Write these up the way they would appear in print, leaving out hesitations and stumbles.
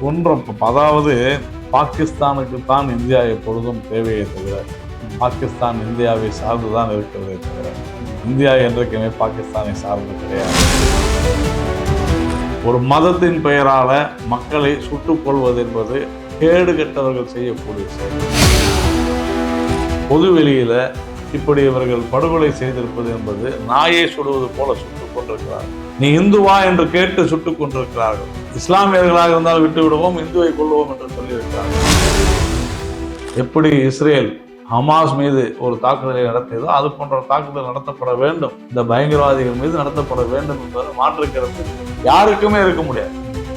ஒன்றும் அதாவது பாகிஸ்தானுக்கு தான் இந்தியா எப்பொழுதும் தேவையை தவிர பாகிஸ்தான் இந்தியாவை சார்ந்துதான் இருக்கிறதே தவிர இந்தியா என்றைக்குமே பாகிஸ்தானை சார்ந்து கிடையாது. ஒரு மதத்தின் பெயரால மக்களை சுட்டுக் கொள்வது என்பது கேடு கெட்டவர்கள் செய்யக்கூடிய செயல். பொது வெளியில இப்படி இவர்கள் படுகொலை செய்திருப்பது என்பது நாயை சுடுவது போல சுட்டுக் கொண்டிருக்கிறார்கள். நீ இந்துவா என்று கேட்டு சுட்டுக் கொண்டிருக்கிறார்கள். இஸ்லாமியர்களாக இருந்தால் விட்டு விடுவோம், இந்துவை கொள்வோம் என்று சொல்லியிருக்கிறார்கள். எப்படி இஸ்ரேல் ஹமாஸ் மீது ஒரு தாக்குதலை நடத்தியதோ அது போன்ற தாக்குதல் நடத்தப்பட வேண்டும், இந்த பயங்கரவாதிகள் மீது நடத்தப்பட வேண்டும் என்பது மாற்று கருத்து யாருக்குமே இருக்க முடியாது.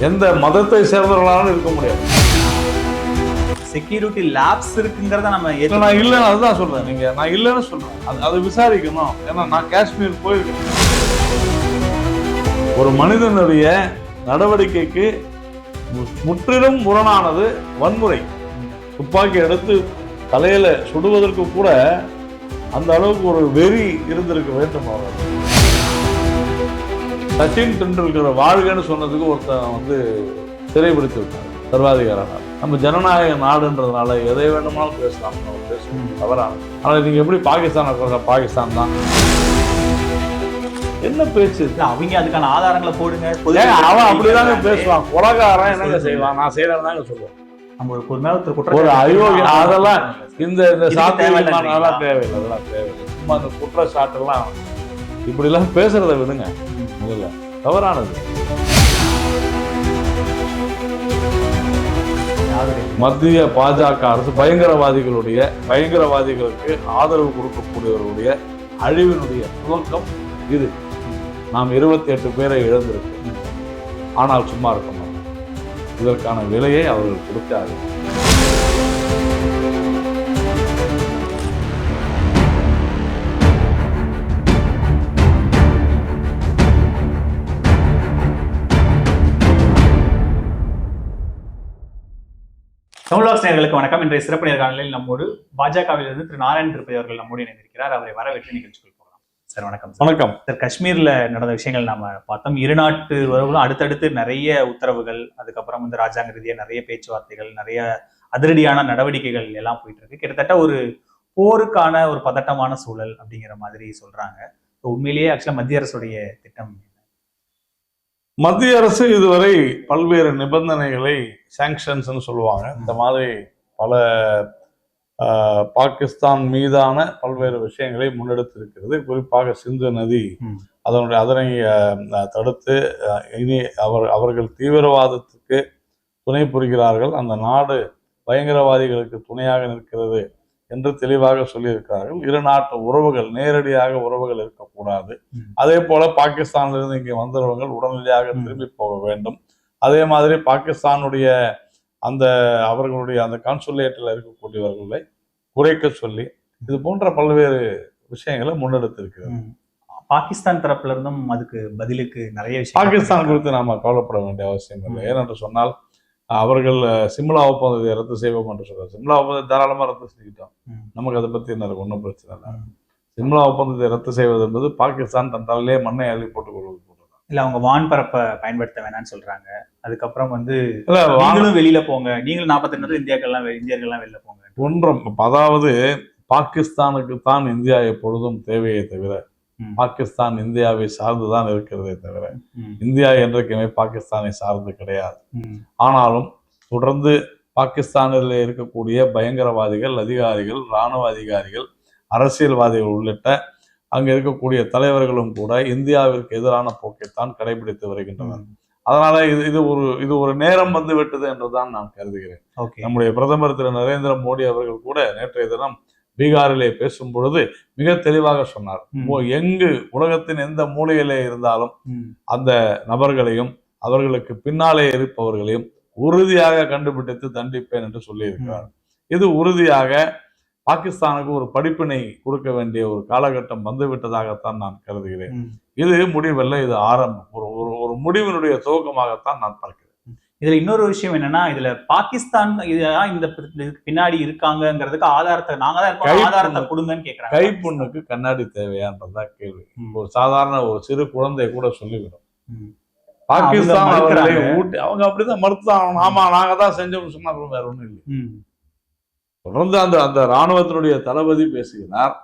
எந்த மதத்தை சேர்ந்தவர்களாலும் இருக்க முடியாது. செக்யூரிட்டி லேப்ஸ் இருக்குங்கிறத நம்ம நான் இல்லைன்னு அதுதான் சொல்றேன். நீங்க நான் இல்லைன்னு சொல்றேன், அதை விசாரிக்கணும். ஏன்னா நான் காஷ்மீர் போயிருக்கேன். ஒரு மனிதனுடைய நடவடிக்கைக்கு முற்றிலும் முரணானது வன்முறை. துப்பாக்கி எடுத்து தலையில சுடுவதற்கு கூட அந்த அளவுக்கு ஒரு வெறி இருந்திருக்க வேண்டும். அவர் சச்சின் டெண்டுல்கர் வாழ்கன்னு சொன்னதுக்கு ஒருத்தன் சிறைபிடித்து விட்டாங்க சர்வாதிகாரனால். நம்ம ஜனநாயக நாடுன்றதுனால எதை வேண்டுமானாலும் பேசலாம், பேசணும் தவறான. ஆனால் நீங்க எப்படி பாகிஸ்தான் தான் என்ன பேச்சு? அவங்க அதுக்கான ஆதாரங்களை போடுங்க. அவன் அப்படிதாங்க பேசுவான். கொலகாரன் என்னங்க செய்வான்? நான் செய்யறதாங்க சொல்லுவேன். ஒரு அயோக்கிய அதெல்லாம் இந்த சாத்தியம் அதெல்லாம் தேவையில்லை, அதெல்லாம் தேவையில்லை. சும்மா அந்த குற்றச்சாட்டுலாம் இப்படி எல்லாம் பேசுறத விடுங்க. முதல்ல தவறானது. மத்திய பாஜக அரசு பயங்கரவாதிகளுக்கு ஆதரவு கொடுக்கக்கூடியவர்களுடைய அழிவினுடைய துவக்கம் இது. நாம் 28 பேரை இழந்திருக்கோம். ஆனால் சும்மா இருக்க மாட்டோம். இதற்கான விலையை அவர்கள் கொடுத்தார்கள். தமிழ்வாஸ் நேயர்களுக்கு வணக்கம். இன்றைய சிறப்பு நேர்காணலில் நம்மோடு பாஜகவிலிருந்து திரு நாராயண் திருப்பதி அவர்கள் நம்மோடு இணைந்திருக்கிறார். அவரை வரவேற்று நிகழ்ச்சிகள் போகலாம். சார் வணக்கம். வணக்கம் சார். காஷ்மீர்ல நடந்த விஷயங்கள் நாம பார்த்தோம். இரு நாட்டு உறவுகளும் அடுத்தடுத்து நிறைய உத்தரவுகள், அதுக்கப்புறம் ராஜாங்க ரீதியா நிறைய பேச்சுவார்த்தைகள், நிறைய அதிரடியான நடவடிக்கைகள் எல்லாம் போயிட்டு இருக்கு. கிட்டத்தட்ட ஒரு போருக்கான ஒரு பதட்டமான சூழல் அப்படிங்கிற மாதிரி சொல்றாங்க. உண்மையிலேயே ஆக்சுவலா மத்திய அரசுடைய திட்டம், மத்திய அரசு இதுவரை பல்வேறு நிபந்தனைகளை சாங்ஷன்ஸ் சொல்லுவாங்க, இந்த மாதிரி பல பாகிஸ்தான் மீதான பல்வேறு விஷயங்களை முன்னெடுத்திருக்கிறது. குறிப்பாக சிந்து நதி அதனை தடுத்து இனி அவர்கள் தீவிரவாதத்துக்கு துணை புரிகிறார்கள், அந்த நாடு பயங்கரவாதிகளுக்கு துணையாக நிற்கிறது என்று தெளிவாக சொல்லியிருக்கிறார்கள். இரு நாட்டு உறவுகள் நேரடியாக உறவுகள் இருக்கக்கூடாது. அதே போல பாகிஸ்தானிலிருந்து இங்கே வந்தவர்கள் உடனடியாக திரும்பி போக வேண்டும். அதே மாதிரி பாகிஸ்தானுடைய அவர்களுடைய அந்த கான்சுலேட்டில் இருக்கக்கூடியவர்களை குறைக்க சொல்லி இது போன்ற பல்வேறு விஷயங்களை முன்னெடுத்திருக்கிறது. பாகிஸ்தான் தரப்புல இருந்தும் அதுக்கு பதிலுக்கு நிறைய விஷயம். பாகிஸ்தான் குறித்து நாம கவலைப்பட வேண்டிய அவசியம் இல்லை. ஏனென்று சொன்னால் அவர்கள் சிம்லா ஒப்பந்தத்தை ரத்து செய்வோம் என்று சொல்றாரு. சிம்லா ஒப்பந்தத்தை தாராளமா ரத்து செஞ்சுக்கிட்டோம், நமக்கு அதை பத்தி என்ன ஒன்றும் பிரச்சனை இல்லை. சிம்லா ஒப்பந்தத்தை ரத்து செய்வது என்பது பாகிஸ்தான் தன் தலையிலே மண்ணை அள்ளி போட்டுக் கொள்வது போட்டுதான். இல்ல அவங்க வான்பரப்பை பயன்படுத்த வேணாம்னு சொல்றாங்க. அதுக்கப்புறம் நீங்களும் வெளியில போங்க, நீங்களும் 42 இந்தியர்கள்லாம் வெளியில போங்க. ஒன்றும் அதாவது பாகிஸ்தானுக்கு தான் இந்தியா எப்பொழுதும் தேவையை தவிர பாகிஸ்தான் இந்தியாவை சார்ந்துதான் இருக்கிறதே தவிர இந்தியா என்றைக்குமே பாகிஸ்தானை சார்ந்து கிடையாது. ஆனாலும் தொடர்ந்து பாகிஸ்தானில் இருக்கக்கூடிய பயங்கரவாதிகள், அதிகாரிகள், இராணுவ அதிகாரிகள், அரசியல்வாதிகள் உள்ளிட்ட அங்க இருக்கக்கூடிய தலைவர்களும் கூட இந்தியாவிற்கு எதிரான போக்கைத்தான் கடைபிடித்து வருகின்றனர். அதனால இது ஒரு நேரம் வந்து விட்டது என்றுதான் நான் கருதுகிறேன். நம்முடைய பிரதமர் திரு நரேந்திர மோடி அவர்கள் கூட நேற்றைய தினம் பீகாரிலே பேசும் பொழுது மிக தெளிவாக சொன்னார், எங்கு உலகத்தின் எந்த மூலையிலே இருந்தாலும் அந்த நபர்களையும் அவர்களுக்கு பின்னாலே இருப்பவர்களையும் உறுதியாக கண்டுபிடித்து தண்டிப்பேன் என்று சொல்லியிருக்கிறார். இது உறுதியாக பாகிஸ்தானுக்கு ஒரு படிப்பினை கொடுக்க வேண்டிய ஒரு காலகட்டம் வந்துவிட்டதாகத்தான் நான் கருதுகிறேன். இது முடிவல்ல, இது ஆரம்பம், ஒரு முடிவினுடைய துவக்கமாகத்தான் நான் பார்க்கிறேன். இதுல இன்னொரு விஷயம் என்னன்னா, இதுல பாகிஸ்தான் இந்த பின்னாடி இருக்காங்கிறதுக்கு ஆதாரத்தை கொடுங்கன்னு கேட்கறாங்க. கைப்புண்ணுக்கு கண்ணாடி தேவையான்றதா கேள்வி. ஒரு சாதாரண ஒரு சிறு குழந்தை கூட சொல்லிவிடும். பாகிஸ்தான் அவர்களை மறுக்கிறாங்க. ஊட்டி அவங்க அப்படிதான் மறுத்தான். ஆமா நாங்க தான் செஞ்சோம்னு சொன்னா வேற ஒண்ணும் இல்லை. தொடர்ந்து அந்த அந்த ராணுவத்தினுடைய தளபதி பேசுகிறார்.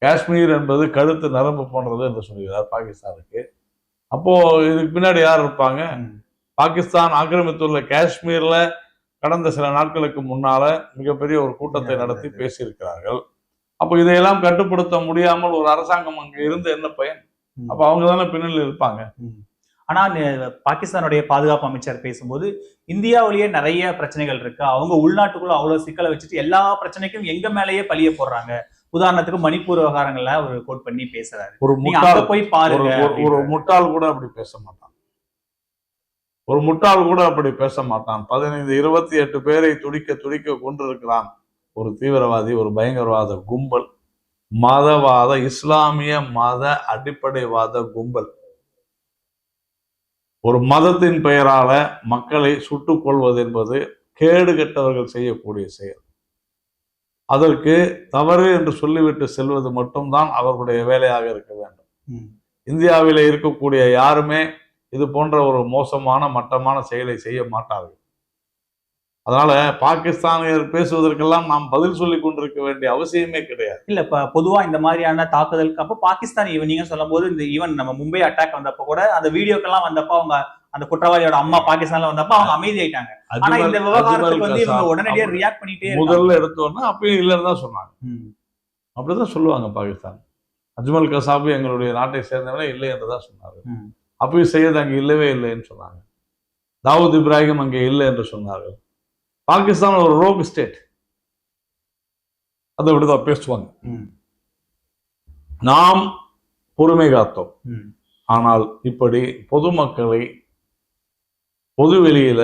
காஷ்மீர் என்பது கழுத்து நரம்பு போன்றது என்று சொல்கிறார் பாகிஸ்தானுக்கு. அப்போ இதுக்கு பின்னாடி யார் இருப்பாங்க? பாகிஸ்தான் ஆக்கிரமித்துள்ள காஷ்மீர்ல கடந்த சில நாட்களுக்கு முன்னால மிகப்பெரிய ஒரு கூட்டத்தை நடத்தி பேசியிருக்கிறார்கள். அப்போ இதையெல்லாம் கட்டுப்படுத்த முடியாமல் ஒரு அரசாங்கம் அங்க இருந்து என்ன பயன்? அப்ப அவங்க தானே பின்னணியில் இருப்பாங்க. ஆனா பாகிஸ்தானுடைய பாதுகாப்பு அமைச்சர் பேசும்போது இந்தியாவிலேயே நிறைய பிரச்சனைகள் இருக்கு, அவங்க உள்நாட்டுக்குள்ள அவ்வளவு சிக்கலை வச்சுட்டு எல்லா பிரச்சனைக்கும் எங்க மேலேயே பழிய போடுறாங்க. உதாரணத்துக்கு மணிப்பூர் விவகாரங்கள்ல ஒரு கோட் பண்ணி பேசுறாரு. ஒரு முட்டாள் போய் பாருங்க. ஒரு முட்டாள் கூட அப்படி பேச மாட்டான். ஒரு முட்டாள் கூட அப்படி பேச மாட்டான். 15, 28 பேரை துடிக்க துடிக்க கொண்டிருக்கிறான் ஒரு தீவிரவாதி, ஒரு பயங்கரவாத கும்பல், மதவாத இஸ்லாமிய மத அடிப்படைவாத கும்பல். ஒரு மதத்தின் பெயரால மக்களை சுட்டுக் கொள்வது என்பது கேடு கெட்டவர்கள் செய்யக்கூடிய செயல். அதற்கு தவறு என்று சொல்லிவிட்டு செல்வது மட்டும்தான் அவர்களுடைய வேலையாக இருக்க வேண்டும். இந்தியாவில் இருக்கக்கூடிய யாருமே இது போன்ற ஒரு மோசமான மட்டமான செயலை செய்ய மாட்டார்கள். அதனால பாகிஸ்தானியர் பேசுவதற்கெல்லாம் நாம் பதில் சொல்லி கொண்டிருக்க வேண்டிய அவசியமே கிடையாது. இல்ல பொதுவா இந்த மாதிரியான தாக்குதலுக்கு அப்ப பாகிஸ்தான் நீங்க சொல்லும் போது இந்த ஈவன் நம்ம மும்பை அட்டாக் வந்தப்ப கூட அந்த வீடியோக்கெல்லாம் வந்தப்ப அவங்க அந்த குற்றவாளியோட அம்மா பாகிஸ்தான்ல வந்தப்ப அவங்க அமைதி ஆயிட்டாங்க. ஆனா இந்த விவகாரத்துக்கு வந்து இவங்க உடனடியா ரியாக்ட் பண்ணிட்டே முதல்ல எடுத்தோன்னா அப்பயும் இல்லைன்னு தான் சொன்னாங்க. அப்படிதான் சொல்லுவாங்க பாகிஸ்தான். அஜ்மல் கசாபு எங்களுடைய நாட்டை சேர்ந்தவனே இல்லை என்றுதான் சொன்னாங்க. அப்பயும் செய்யறது அங்கே இல்லவே இல்லைன்னு சொன்னாங்க. தாவூத் இப்ராஹிம் அங்கே இல்லை என்று சொன்னார்கள். பாகிஸ்தான் ஒரு ரோக் ஸ்டேட், அதை விட்டுதான் பேசுவாங்க. நாம் பொறுமை காத்தோம். ஆனால் இப்படி பொதுமக்களை பொதுவெளியில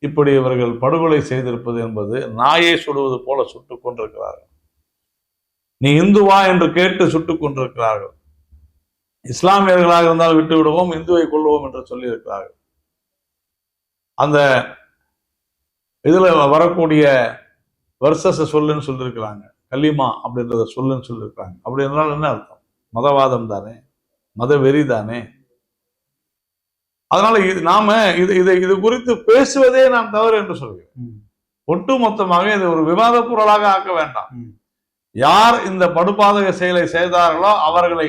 இப்படி இவர்கள் படுகொலை செய்திருப்பது என்பது நாயை சுடுவது போல சுட்டுக் கொண்டிருக்கிறார்கள். நீ இந்துவா என்று கேட்டு சுட்டுக் கொண்டிருக்கிறார்கள். இஸ்லாமியர்களாக இருந்தால் விட்டு விடுவோம், இந்துவை கொள்வோம் என்று சொல்லி இருக்கிறார்கள். அந்த இதுல வரக்கூடிய வர்சஸ் சொல்லுன்னு சொல்லியிருக்கிறாங்க, கலிமா அப்படின்றத சொல்லுன்னு சொல்லியிருக்காங்க. அப்படி என்றால் என்ன அர்த்தம்? மதவாதம் தானே, மத வெறி தானே. அதனால நாம இது குறித்து பேசுவதே நாம் தவறு என்று சொல்கிறேன். ஒட்டுமொத்தமாக இதை ஒரு விவாத பொருளாக ஆக்க வேண்டாம். யார் இந்த படுபாதக செயலை செய்தார்களோ அவர்களை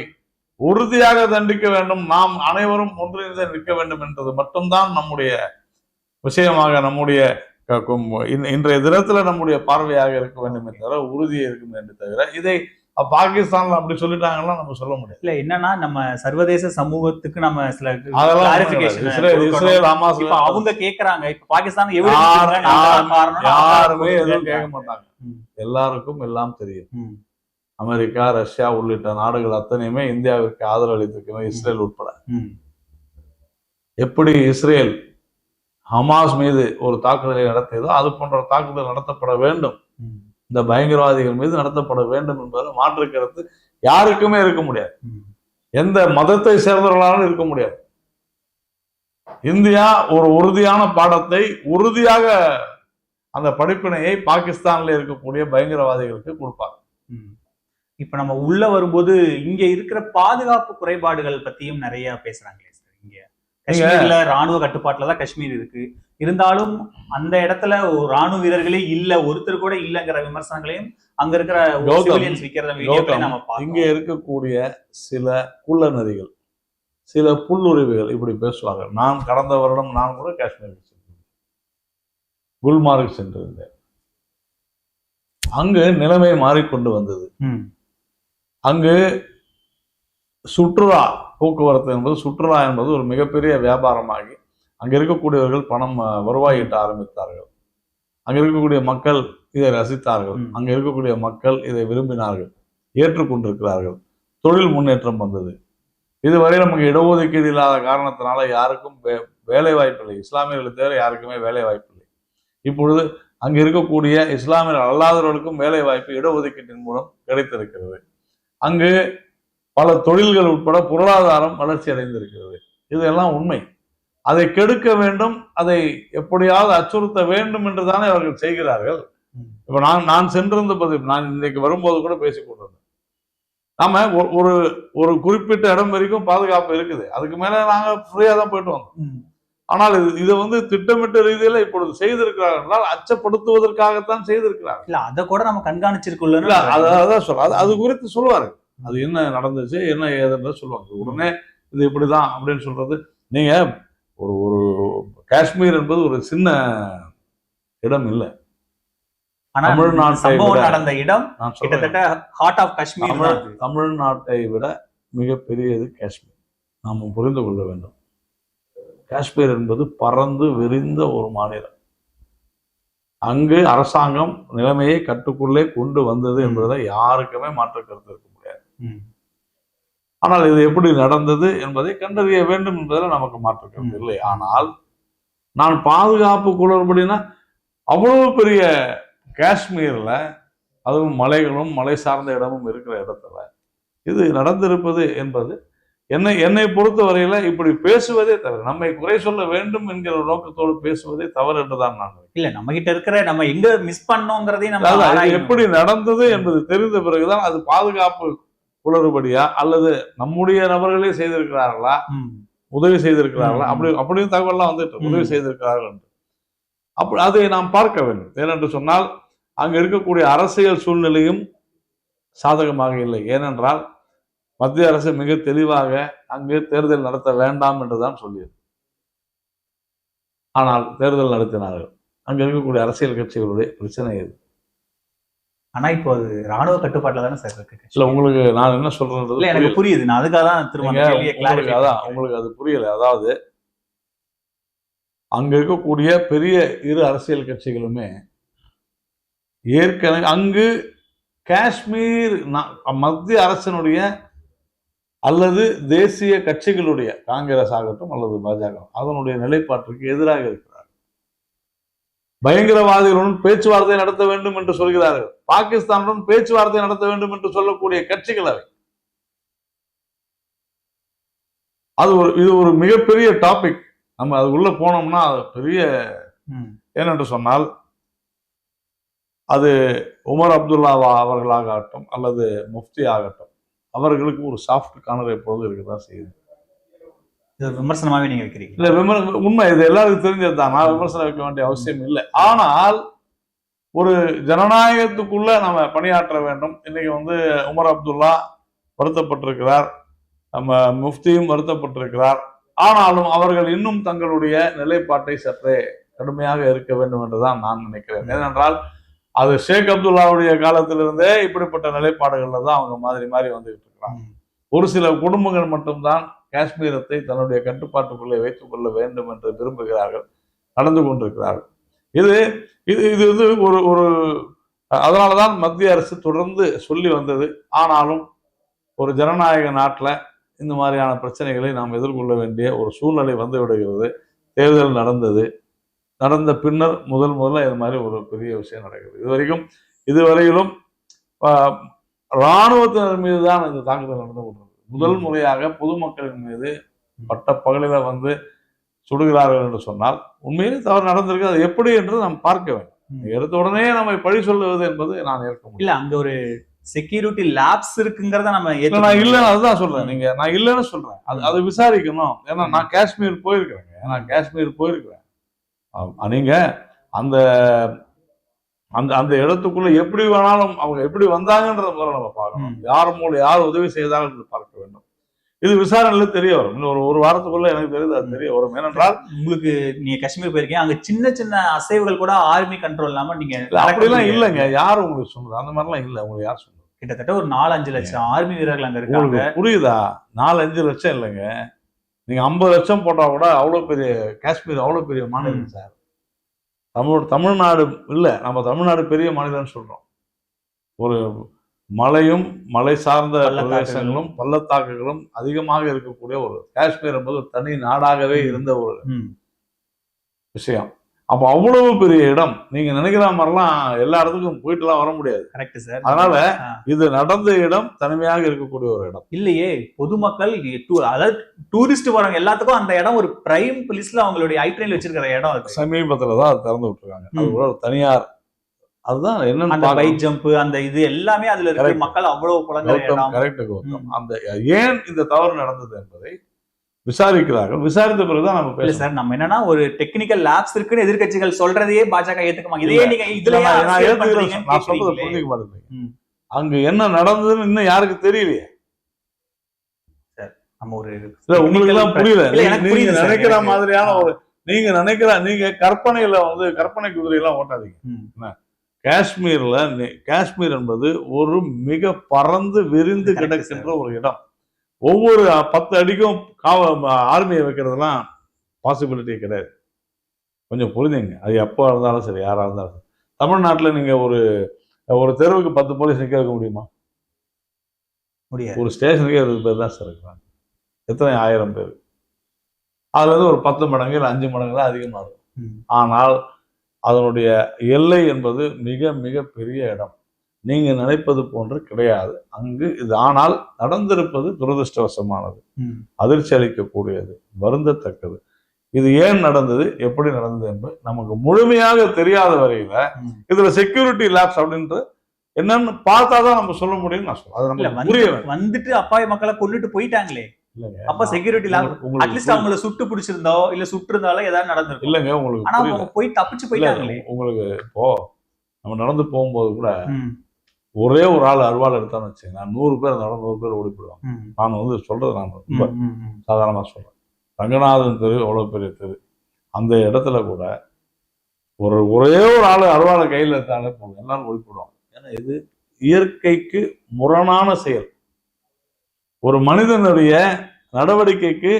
உறுதியாக தண்டிக்க வேண்டும். நாம் அனைவரும் ஒன்றிணைந்து நிற்க வேண்டும் என்றது மட்டும்தான் நம்முடைய விஷயமாக, நம்முடைய இன்றைய தினத்துல நம்முடைய பார்வையாக இருக்க வேண்டும் என்ற உறுதியை இருக்கும் என்று தவிர இதை பாகிஸ்தான்ல அப்படி சொல்லிட்டாங்கன்னா நம்ம சொல்ல முடியாது. இல்ல என்னன்னா நம்ம சர்வதேச சமூகத்துக்கு நம்ம சில இஸ்ரேல் ஹமாஸ் அவங்க கேக்குறாங்க. இப்ப பாகிஸ்தான் யாருமே எதுவும் கேட்க மாட்டாங்க. எல்லாருக்கும் எல்லாம் தெரியும். அமெரிக்கா, ரஷ்யா உள்ளிட்ட நாடுகள் அத்தனையுமே இந்தியாவிற்கு ஆதரவு அளித்திருக்கிறது, இஸ்ரேல் உட்பட. எப்படி இஸ்ரேல் ஹமாஸ் மீது ஒரு தாக்குதலை நடத்தியதோ அது போன்ற தாக்குதல் நடத்தப்பட வேண்டும், இந்த பயங்கரவாதிகள் மீது நடத்தப்பட வேண்டும் என்பதில் மாற்று கருத்து யாருக்குமே இருக்க முடியாது. எந்த மதத்தை சேர்ந்தவர்களாலும் இருக்க முடியாது. இந்தியா ஒரு உறுதியான பாடத்தை, உறுதியாக அந்த படிப்பினையை பாகிஸ்தான்ல இருக்கக்கூடிய பயங்கரவாதிகளுக்கு கொடுப்பாங்க. இப்ப நம்ம உள்ள வரும்போது இங்க இருக்கிற பாதுகாப்பு குறைபாடுகள் பத்தியும் நிறைய பேசுறாங்களே சார். இங்க காஷ்மீர்ல ராணுவ கட்டுப்பாட்டுலதான் காஷ்மீர் இருக்கு, இருந்தாலும் அந்த இடத்துல ராணுவ வீரர்களே இல்ல, ஒருத்தர் கூட இல்லங்கிற விமர்சனங்களையும் அங்க இருக்கிற இங்க இருக்கக்கூடிய சில குள்ளநரிகள், சில புல்லுரிவுகள் இப்படி பேசுவாங்க. நான் கடந்த வருடம் நான் கூட காஷ்மீருக்கு சென்றிருந்தேன், குல்மார்க் சென்றிருந்தேன். அங்கு நிலைமை மாறிக்கொண்டு வந்தது. அங்கு சுற்றுலா போக்குவரத்து என்பது, சுற்றுலா என்பது ஒரு மிகப்பெரிய வியாபாரமாகி அங்க இருக்கக்கூடியவர்கள் பணம் வருவாய் ஈட்ட ஆரம்பித்தார்கள். அங்க இருக்கக்கூடிய மக்கள் இதை ரசித்தார்கள். அங்க இருக்கக்கூடிய மக்கள் இதை விரும்பினார்கள், ஏற்றுக்கொண்டிருக்கிறார்கள். தொழில் முன்னேற்றம் வந்தது. இதுவரை நமக்கு இடஒதுக்கீடு இல்லாத காரணத்தினால யாருக்கும் வேலை வாய்ப்பில்லை. இஸ்லாமியர்களுக்கு தவிர யாருக்குமே வேலை வாய்ப்பில்லை. இப்பொழுது அங்க இருக்கக்கூடிய இஸ்லாமியர்கள் அல்லாதவர்களுக்கும் வேலை வாய்ப்பு இடஒதுக்கீட்டின் மூலம் கிடைத்திருக்கிறது. அங்கு பல தொழில்கள் உட்பட பொருளாதாரம் வளர்ச்சி அடைந்திருக்கிறது. இதெல்லாம் உண்மை. அதை கெடுக்க வேண்டும், அதை எப்படியாவது அச்சுறுத்த வேண்டும் என்றுதானே அவர்கள் செய்கிறார்கள். இப்ப நான் சென்றிருந்த பதிவு, நான் இன்றைக்கு வரும்போது கூட பேசிக் கொண்டிருந்தேன். நாம ஒரு ஒரு குறிப்பிட்ட இடம் வரைக்கும் பாதுகாப்பு இருக்குது, அதுக்கு மேல நாங்க ஃப்ரீயா தான் போயிட்டு வந்தோம். ஆனால் இதை வந்து திட்டமிட்ட ரீதியில இப்பொழுது செய்திருக்கிறார்கள் என்றால் அச்சப்படுத்துவதற்காகத்தான் செய்திருக்கிறார்கள். இல்ல அதை கூட நம்ம கண்காணிச்சிருக்கோம். அதான் சொல்ல அது குறித்து சொல்லுவாரு, அது என்ன நடந்துச்சு என்ன ஏதுன்ற சொல்லுவாங்க. உடனே இது இப்படிதான் அப்படின்னு சொல்றது, நீங்க ஒரு ஒரு காஷ்மீர் என்பது ஒரு சின்ன இடம் இல்லை. நடந்த இடம் கிட்டத்தட்ட ஹார்ட் ஆஃப் காஷ்மீர். தமிழ்நாட்டை விட மிகப்பெரியது காஷ்மீர். நாம புரிந்து கொள்ள வேண்டும். காஷ்மீர் என்பது பறந்து விரிந்த ஒரு மாநிலம். அங்கு அரசாங்கம் நிலைமையை கட்டுக்குள்ளே கொண்டு வந்தது என்பதை யாருக்குமே மாற்று கருத்து இருக்க முடியாது. ஆனால் இது எப்படி நடந்தது என்பதை கண்டறிய வேண்டும் என்பதில் நமக்கு மாற்று கருத்து இல்லை. ஆனால் நான் பாதுகாப்பு குளறுபடினா அவ்வளவு பெரிய காஷ்மீர்ல, அதுவும் மலைகளும் மலை சார்ந்த இடமும் இருக்கிற இடத்துல இது நடந்திருப்பது என்பது என்னை பொறுத்த வரையில இப்படி பேசுவதே தவறு. நம்மை குறை சொல்ல வேண்டும் என்கிற நோக்கத்தோடு பேசுவதே தவறு என்றுதான் நான் இல்ல. நம்ம கிட்ட இருக்கிற நம்ம எங்க மிஸ் பண்ணோங்கிறதையும் நம்ம எப்படி நடந்தது என்பது தெரிந்த பிறகுதான் அது பாதுகாப்பு குளறுபடியா அல்லது நம்முடைய நபர்களே செய்திருக்கிறார்களா, உதவி செய்திருக்கிறார்களா, அப்படியும் தகவல்லாம் வந்துட்டு உதவி செய்திருக்கிறார்கள் என்று அப்படி அதை நாம் பார்க்க வேண்டும். ஏனென்று சொன்னால் அங்கு இருக்கக்கூடிய அரசியல் சூழ்நிலையும் சாதகமாக இல்லை. ஏனென்றால் மத்திய அரசு மிக தெளிவாக அங்கு தேர்தல் நடத்த வேண்டாம் என்றுதான் சொல்லியது. ஆனால் தேர்தல் நடத்தினார்கள். அங்க இருக்கக்கூடிய அரசியல் கட்சிகளுடைய பிரச்சனை இது. ஆனா இப்போ அது ராணுவ கட்டுப்பாட்டுல தானே சார் இருக்கு. இல்ல, உங்களுக்கு நான் என்ன சொல்றது எனக்கு புரியுது. நான் அதுக்காக தான் உங்களுக்கு அது புரியல. அதாவது அங்க இருக்கக்கூடிய பெரிய இரு அரசியல் கட்சிகளுமே ஏற்கனவே அங்கு காஷ்மீர் மத்திய அரசினுடைய அல்லது தேசிய கட்சிகளுடைய, காங்கிரஸ் ஆகட்டும் அல்லது பாஜக, அதனுடைய நிலைப்பாட்டிற்கு எதிராக இருக்கிறார். பயங்கரவாதிகளுடன் பேச்சுவார்த்தை நடத்த வேண்டும் என்று சொல்கிறார்கள். பாகிஸ்தானுடன் பேச்சுவார்த்தை நடத்த வேண்டும் என்று சொல்லக்கூடிய கட்சிகள் அவை. இது ஒரு மிகப்பெரிய டாபிக். நம்ம அதுக்குள்ள போனோம்னா அது பெரிய, ஏனென்று சொன்னால் அது உமர் அப்துல்லா அவர்களாகட்டும் அல்லது முஃப்தி ஆகட்டும், அவர்களுக்கு ஒரு சாஃப்ட் கார்னர் எப்போதும் இருக்குதான் செய்யுது. விமர்சனமாவே நீங்க வைக்கிறீங்க. இல்ல, உண்மை, இது எல்லாருக்கும் தெரிஞ்சதுதான். நான் விமர்சனம் வைக்க வேண்டிய அவசியம் இல்லை. ஆனால் ஒரு ஜனநாயகத்துக்குள்ள நம்ம பணியாற்ற வேண்டும். இன்னைக்கு வந்து உமர் அப்துல்லா வருத்தப்பட்டிருக்கிறார், நம்ம முஃப்தியும் வருத்தப்பட்டிருக்கிறார். ஆனாலும் அவர்கள் இன்னும் தங்களுடைய நிலைப்பாட்டை சற்றே கடுமையாக இருக்க வேண்டும் என்றுதான் நான் நினைக்கிறேன். ஏனென்றால் அது ஷேக் அப்துல்லாவுடைய காலத்திலிருந்தே இப்படிப்பட்ட நிலைப்பாடுகள்ல தான் அவங்க மாறி வந்துகிட்டு இருக்கிறாங்க. ஒரு சில குடும்பங்கள் மட்டும்தான் காஷ்மீரத்தை தன்னுடைய கட்டுப்பாட்டுக்குள்ளே வைத்துக் கொள்ள வேண்டும் என்று விரும்புகிறார்கள், நடந்து கொண்டிருக்கிறார்கள். இது இது இது வந்து ஒரு அதனாலதான் மத்திய அரசு தொடர்ந்து சொல்லி வந்தது. ஆனாலும் ஒரு ஜனநாயக நாட்டில் இந்த மாதிரியான பிரச்சனைகளை நாம் எதிர்கொள்ள வேண்டிய ஒரு சூழ்நிலை வந்து விடுகிறது. தேர்தல் நடந்த பின்னர் முதல்ல இது மாதிரி ஒரு பெரிய விஷயம் நடக்குது. இதுவரையிலும் இராணுவத்தினர் மீது தான் இந்த தாக்குதல் நடந்து கொண்டிருக்கிறது. முதல் முறையாக பொதுமக்களின் மீது பட்ட பகலில வந்து சுடுகிறார்கள் என்று சொன்னால் உண்மையிலே தவறு நடந்திருக்கு. அது எப்படி என்று நாம் பார்க்க வேண்டும். எடுத்த உடனே நம்ம பழி சொல்லுவது என்பது நான் ஏற்க முடியும். இல்ல, அங்க ஒரு செக்யூரிட்டி லேப்ஸ் இருக்குங்கிறத நம்ம நான் இல்லைன்னு அதுதான் சொல்றேன். நான் இல்லைன்னு சொல்றேன். அதை விசாரிக்கணும். ஏன்னா நான் காஷ்மீர் போயிருக்கிறேன். நீங்க அந்த அந்த இடத்துக்குள்ள எப்படி வேணாலும் அவங்க எப்படி வந்தாங்கன்றத முதல்ல நம்ம பார்க்கணும். யார் உதவி செய்தார்கள் என்று பார்க்க வேண்டும். இது விசாரணையில தெரிய வரும். இன்னும் ஒரு வாரத்துக்குள்ள எனக்கு தெரியுது அது தெரிய வரும். ஏனென்றால் உங்களுக்கு நீங்க காஷ்மீர் போயிருக்கீங்க, அங்க சின்ன சின்ன அசைவுகள் கூட ஆர்மி கண்ட்ரோல் இல்லாம நீங்க அப்படிலாம் இல்லைங்க. யாரு உங்களுக்கு சொன்னது? அந்த மாதிரிலாம் இல்லை. உங்களுக்கு யார் சொன்னது? கிட்டத்தட்ட ஒரு 4-5 லட்சம் ஆர்மி வீரர்கள் அங்க இருக்காங்க. புரியுதா? 4-5 லட்சம் இல்லைங்க. நீங்க 50 லட்சம் போட்டா கூட அவ்வளவு பெரிய காஷ்மீர் அவ்வளவு பெரிய மாநிலம் சார். தமிழ்நாடு இல்ல, நம்ம தமிழ்நாடு பெரிய மாநிலம்னு சொல்றோம். ஒரு மலையும் மலை சார்ந்த பிரதேசங்களும் பள்ளத்தாக்குகளும் அதிகமாக இருக்கக்கூடிய ஒரு காஷ்மீர் என்பது ஒரு தனி நாடாகவே இருந்த ஒரு விஷயம். அப்ப அவ்வளவு பெரிய இடம். நீங்க நினைக்கிற மாதிரிலாம் எல்லா இடத்துக்கும் போயிட்டுலாம் வர முடியாது. அதனால இது நடந்த இடம் தனிமையாக இருக்கக்கூடிய ஒரு இடம் இல்லையே. பொதுமக்கள் அதாவது டூரிஸ்ட் வரவங்க எல்லாத்துக்கும் அந்த இடம் ஒரு பிரைம் பிளேஸ்ல அவங்களுடைய ஐட்ரெயின்ல வச்சிருக்கிற இடம். சமீபத்துல தான் அது திறந்து விட்டுருக்காங்க. அது கூட ஒரு தனியார் அதுதான் அந்த என்னன்னு பை ஜம்ப் அந்த இது எல்லாமே அதுல இருக்கு. Correct. மக்கள் அவ்வளவு புலங்கள் இடம். கரெக்ட் கௌதம். அந்த ஏன் இந்த தவறு நடந்தது என்பதை விசாரிக்கிறார்கள். விசாரித்த பிறகுதான் நம்ம இல்ல பேசலாம். சார், நம்ம என்னன்னா ஒரு டெக்னிக்கல் லேப்ஸ் இருக்குன்னு எதிர்க்கட்சிகள் சொல்றதையே பாஜக ஏத்துக்குமாங்க. இதையே நீங்க இதுல நான் ஏத்துக்கிறேன். நான் சொல்றதை புரிஞ்சுக்க மாட்டேங்க. அங்க என்ன நடந்ததுன்னு இன்னும் யாருக்கு தெரியலையே. நம்ம ஒரு உங்களுக்கு எல்லாம் புரியல. எனக்கு நீங்க புரியுது நினைக்கிற சார். மாதிரியான ஒரு நீங்க கற்பனையில வந்து கற்பனை குதிரை எல்லாம் ஓட்டாதீங்க. காஷ்மீர் என்பது ஒரு மிக பறந்து விரிந்து கிடக்கின்ற ஒரு இடம். ஒவ்வொரு 10 அடிக்கும் ஆர்மியை வைக்கிறதுலாம் பாசிபிலிட்டி கிடையாது. கொஞ்சம் புரிஞ்சுங்க. அது எப்போ இருந்தாலும் சரி, யாரா இருந்தாலும் சரி. தமிழ்நாட்டுல நீங்க ஒரு தெருவுக்கு 10 போலீஸ் நிக்க வைக்க முடியுமா? முடியாது. ஒரு ஸ்டேஷனுக்கே 20 பேர் தான் சார் இருக்கிறாங்க. எத்தனை 1000 பேர். அதுல இருந்து ஒரு 10 மடங்கு இல்லை 5 மடங்கு தான் அதிகமா இருக்கும். ஆனால் அதனுடைய எல்லை என்பது மிக மிக பெரிய இடம். நீங்க நினைப்பது போன்று கிடையாது அங்கு இது. ஆனால் நடந்திருப்பது துரதிருஷ்டவசமானது, அதிர்ச்சி அளிக்கக்கூடியது, வருந்தத்தக்கது. இது ஏன் நடந்தது, எப்படி நடந்தது என்பது நமக்கு முழுமையாக தெரியாத வரையில இதுல செக்யூரிட்டி லேப்ஸ் அப்படின்ட்டு என்னன்னு பார்த்தாதான் நம்ம சொல்ல முடியும். நான் சொல்றேன், அது நம்ம புரிய வந்துட்டு அப்பாவி மக்களை கொண்டுட்டு போயிட்டாங்களே. அப்ப செக்யூரிட்டி லேப் அட்லீஸ்ட் அவங்கள சுட்டு பிடிச்சிருந்தோ இல்ல சுட்டு இருந்தாலும் ஏதாவது நடந்திருக்கும். இல்லங்க, உங்களுக்கு ஆனா அவங்க போய் தப்பிச்சு போயிட்டாங்களே. உங்களுக்கு இப்போ நம்ம நடந்து போகும்போது கூட ஒரே ஒரு ஆள் அருவாள் எடுத்தான்னு வச்சுங்க, 100 பேர் இருந்தாலும் 100 பேர் ஓடி போயிடுவாங்க. நான் வந்து சொல்றது நான் ரொம்ப சாதாரணமா சொல்றேன். ரங்கநாதன் தெரு எவ்வளவு பெரிய தெரு, அந்த இடத்துல கூட ஒரே ஒரு ஆள் அருவாளை கையில் எடுத்தாலே போதும், எல்லாரும் ஓடி போயிடுவாங்க. ஏன்னா இது இயற்கைக்கு முரணான செயல். ஒரு மனிதனுடைய நடவடிக்கைக்கு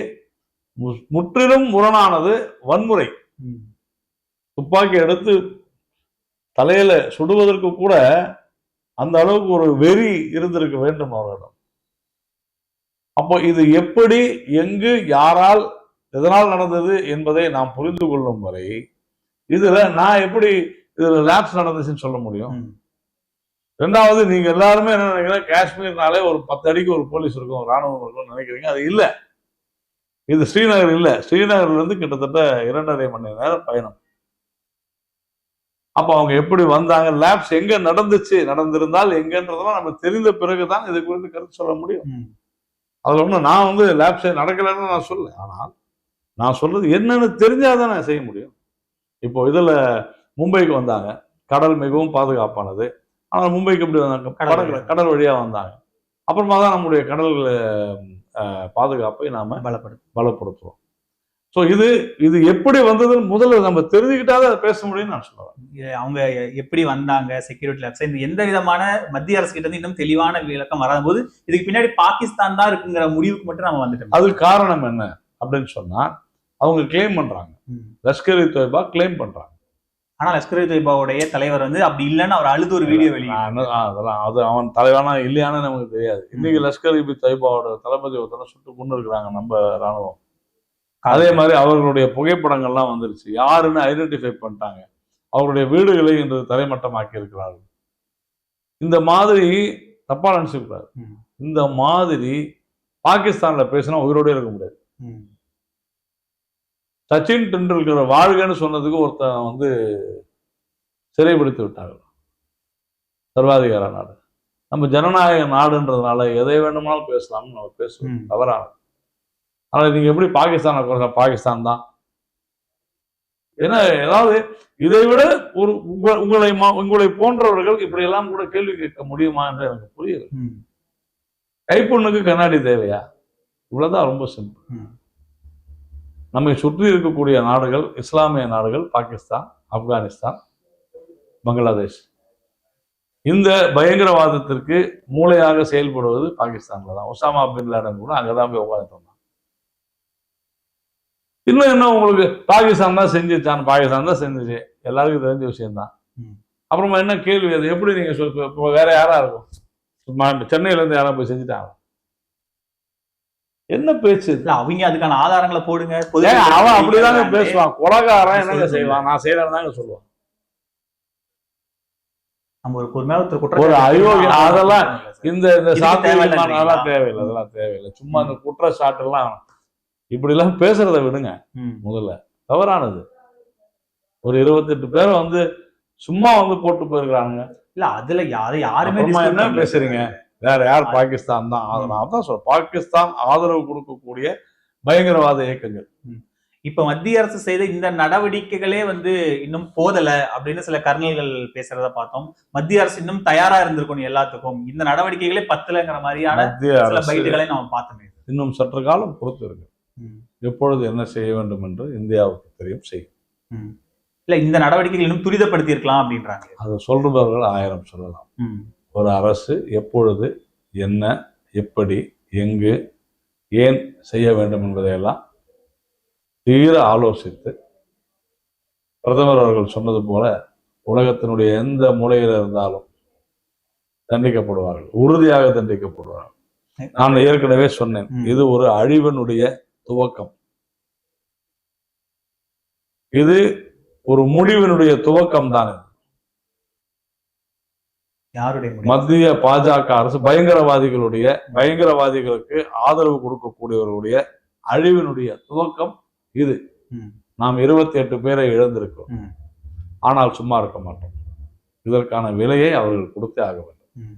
முற்றிலும் முரணானது வன்முறை. துப்பாக்கி எடுத்து தலையில சுடுவதற்கு கூட அந்த அளவுக்கு ஒரு வெறி இருந்திருக்க வேண்டும் அவரிடம். அப்போ இது எப்படி, எங்கு, யாரால், எதனால் நடந்தது என்பதை நாம் புரிந்து கொள்ளும் வரை இதுல நான் எப்படி இதுல லேப்ஸ் நடந்துச்சுன்னு சொல்ல முடியும்? ரெண்டாவது, நீங்க எல்லாருமே என்ன நினைக்கிறீங்க, காஷ்மீர்னாலே ஒரு 10 அடிக்கு ஒரு போலீஸ் இருக்கும், ராணுவம் இருக்கும் நினைக்கிறீங்க. அது இல்ல. இது ஸ்ரீநகர் இல்ல. ஸ்ரீநகர்ல இருந்து கிட்டத்தட்ட 2.5 மணி நேரம் பயணம். அப்ப அவங்க எப்படி வந்தாங்க, லேப்ஸ் எங்க நடந்திருந்தால் எங்கன்றதெல்லாம் நம்ம தெரிந்த பிறகுதான் இது குறித்து கருத்து சொல்ல முடியும். அதுல ஒண்ணு நான் வந்து லேப்ஸ் நடக்கலன்னு நான் சொல்ல. ஆனால் நான் சொல்றது என்னன்னு தெரிஞ்சாதான் நான் செய்ய முடியும். இப்போ இதுல மும்பைக்கு வந்தாங்க, கடல் மிகவும் பாதுகாப்பானது. ஆனால் மும்பைக்கு எப்படி வந்தாங்க, கடல் வழியா வந்தாங்க. அப்புறமா தான் நம்முடைய கடல் பாதுகாப்பை நாம பலப்படுத்துறோம். ஸோ இது எப்படி வந்ததுன்னு முதல்ல நம்ம தெரிஞ்சுக்கிட்டாதான் அதை பேச முடியும்னு நான் சொல்லுவேன். அவங்க எப்படி வந்தாங்க, செக்யூரிட்டி லேப்ஸ், இந்த எந்த விதமான மத்திய அரசு கிட்ட இருந்து இன்னும் தெளிவான விளக்கம் வராத போது இதுக்கு பின்னாடி பாகிஸ்தான் தான் இருக்குங்கிற முடிவுக்கு மட்டும் நம்ம வந்துட்டோம். அது காரணம் என்ன அப்படின்னு சொன்னா, அவங்க கிளைம் பண்றாங்க, லஷ்கர் இ தொய்பா கிளைம் பண்றாங்க. ஆனா லஷ்கர் இ தொய்பாவுடைய தலைவர் வந்து அப்படி இல்லைன்னு அவர் அழுது ஒரு வீடியோ அதெல்லாம் அது அவன் தலைவனா இல்லையான்னு நமக்கு தெரியாது. இன்னைக்கு லஷ்கர் இ தொய்பாவோட தளபதி ஒருத்தனை சுட்டு கொண்டு இருக்கிறாங்க நம்ம ராணுவம். அதே மாதிரி அவர்களுடைய புகைப்படங்கள்லாம் வந்துருச்சு, யாருன்னு ஐடென்டிஃபை பண்ணிட்டாங்க. அவருடைய வீடுகளை இன்று தரைமட்டமாக்கி இருக்கிறார்கள். இந்த மாதிரி தப்பா நினைச்சுக்கூடாது. இந்த மாதிரி பாகிஸ்தான்ல பேசினா உயிரோட இருக்க முடியாது. சச்சின் டெண்டுல்கர் வாழ்கன்னு சொன்னதுக்கு ஒருத்தன் வந்து சிறைபிடித்து விட்டார்கள். சர்வாதிகார நாடு. நம்ம ஜனநாயக நாடுன்றதுனால எதை வேண்டுமானாலும் பேசலாம்னு நம்ம பேசுவோம், தவறானது. ஆனால் நீங்க எப்படி பாகிஸ்தான் பாகிஸ்தான் தான், ஏன்னா ஏதாவது இதை விட ஒரு உங்களை போன்றவர்கள் இப்படி எல்லாம் கூட கேள்வி கேட்க முடியுமா என்று எனக்கு புரியுது. கைப்பொண்ணுக்கு கண்ணாடி தேவையா? இவ்வளவுதான், ரொம்ப சிம்பிள். நம்மை சுற்றி இருக்கக்கூடிய நாடுகள், இஸ்லாமிய நாடுகள், பாகிஸ்தான், ஆப்கானிஸ்தான், பங்களாதேஷ், இந்த பயங்கரவாதத்திற்கு மூளையாக செயல்படுவது பாகிஸ்தான்ல தான். ஒசாமா பின் லேடன் கூட அங்கதான் போய் உட்காந்துட்டு வந்தான். இன்னும் என்ன உங்களுக்கு, பாகிஸ்தான் தான் செஞ்சுச்சு, எல்லாருக்கும் தெரிஞ்ச விஷயம்தான். அப்புறமா என்ன கேள்வி, அது எப்படி நீங்க இப்போ வேற யாரா இருக்கும்? சென்னையில இருந்து யாரும் போய் செஞ்சுட்டாங்க? என்ன பேச்சு? அவங்க அதுக்கான ஆதாரங்களை போடுங்க. அவன் அப்படிதாங்க பேசுவான். கொலகாரன் என்னங்க செய்வான், நான் செய்யறேன்னு தாங்க சொல்லுவான். ஒரு அயோக்கிய. அதெல்லாம் இந்த சாத்தியமான தேவையில்லை, அதெல்லாம் தேவையில்லை. சும்மா இந்த குற்றச்சாட்டு எல்லாம் இப்படி எல்லாம் பேசுறத விடுங்க. முதல்ல தவறானது. ஒரு 28 பேரை வந்து சும்மா வந்து போட்டு போயிருக்கானுங்க. இல்ல அதுல யாருமே அப்புறமா dispute என்ன பண்ணல. பேசுறீங்க? வேற யார்? பாகிஸ்தான் தான். நான் தான் சொல்றேன், பாகிஸ்தான் ஆதரவு கொடுக்கக்கூடிய பயங்கரவாத இயக்கங்கள். இப்ப மத்திய அரசு செய்த இந்த நடவடிக்கைகளே வந்து இன்னும் போதல அப்படின்னு சில கர்னல்கள் பேசுறத பார்த்தோம். மத்திய அரசு இன்னும் தயாரா இருந்திருக்கணும் எல்லாத்துக்கும், இந்த நடவடிக்கைகளே பத்தலங்கிற மாதிரியான மத்திய சில அரசு பைட்டுகளை நம்ம பார்த்தோமே. இன்னும் சற்று காலம் பொறுத்து இருக்கு. எப்பொழுது என்ன செய்ய வேண்டும் என்று இந்தியாவுக்கு தெரியும், செய்யும். இல்ல இந்த நடவடிக்கைகள் இன்னும் துரிதப்படுத்தி இருக்கலாம் அப்படின்றாங்க. அதை சொல்றவர்கள் 1000 சொல்லலாம். ஒரு அரசு எப்பொழுது, என்ன, எப்படி, எங்கு, ஏன் செய்ய வேண்டும் என்பதையெல்லாம் தீர ஆலோசித்து, பிரதமர் அவர்கள் சொன்னது போல உலகத்தினுடைய எந்த மூலையில் இருந்தாலும் தண்டிக்கப்படுவார்கள், உறுதியாக தண்டிக்கப்படுவார்கள். நான் ஏற்கனவே சொன்னேன், இது ஒரு அழிவனுடைய துவக்கம், இது ஒரு முடிவினுடைய துவக்கம் தான். மத்திய பாஜக அரசு பயங்கரவாதிகளுக்கு ஆதரவு கொடுக்கக்கூடியவர்களுடைய அழிவினுடைய துவக்கம் இது. நாம் 28 பேரை இழந்திருக்கோம். ஆனால் சும்மா இருக்க மாட்டோம். இதற்கான விலையை அவர்கள் கொடுத்தே ஆக வேண்டும்.